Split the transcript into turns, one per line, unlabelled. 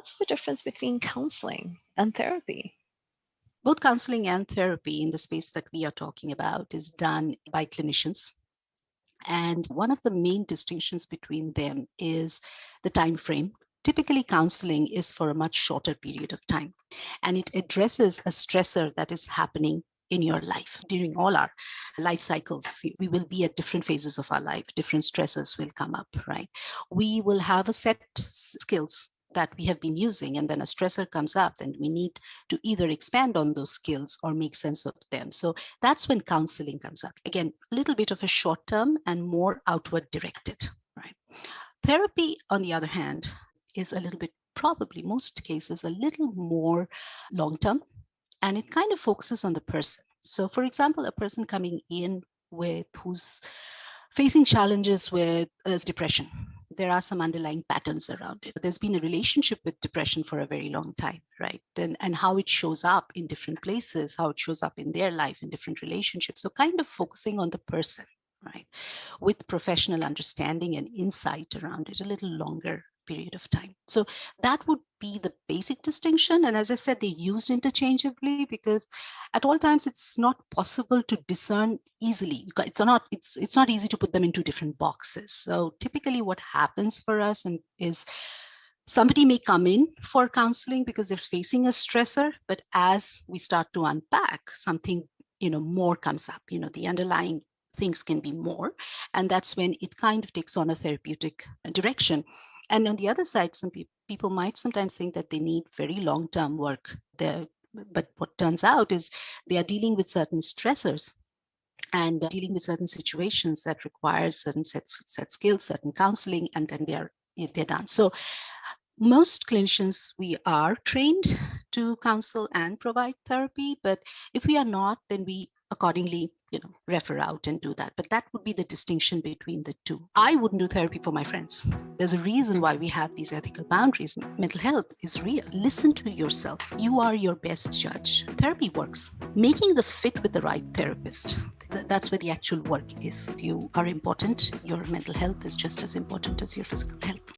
what's the difference between counseling and therapy?
Both counseling and therapy in the space that we are talking about is done by clinicians. And one of the main distinctions between them is the time frame. Typically, counseling is for a much shorter period of time, and it addresses a stressor that is happening in your life. During all our life cycles, we will be at different phases of our life, different stressors will come up, right? We will have a set skills that we have been using, and then a stressor comes up and we need to either expand on those skills or make sense of them. So that's when counseling comes up. Again, a little bit of a short term and more outward directed, right? Therapy, on the other hand, is a little bit, probably most cases, a little more long term, and it kind of focuses on the person. So, for example, a person coming in who's facing challenges with depression, there are some underlying patterns around it. There's been a relationship with depression for a very long time, right? And how it shows up in different places, how it shows up in their life in different relationships. So kind of focusing on the person, right? With professional understanding and insight around it, a little longer period of time. So that would be the basic distinction. And as I said, they're used interchangeably because at all times it's not possible to discern easily. It's not easy to put them into different boxes. So typically what happens for us is somebody may come in for counseling because they're facing a stressor, but as we start to unpack, something more comes up. The underlying things can be more, and that's when it kind of takes on a therapeutic direction. And on the other side, some people might sometimes think that they need very long-term work there, but what turns out is they are dealing with certain stressors and dealing with certain situations that requires certain set skills, certain counseling, and then they're done. So most clinicians, we are trained to counsel and provide therapy, but if we are not, then we accordingly refer out and do that. But that would be the distinction between the two. I wouldn't do therapy for my friends. There's a reason why we have these ethical boundaries. Mental health is real. Listen to yourself. You are your best judge. Therapy works. Making the fit with the right therapist, that's where the actual work is. You are important. Your mental health is just as important as your physical health.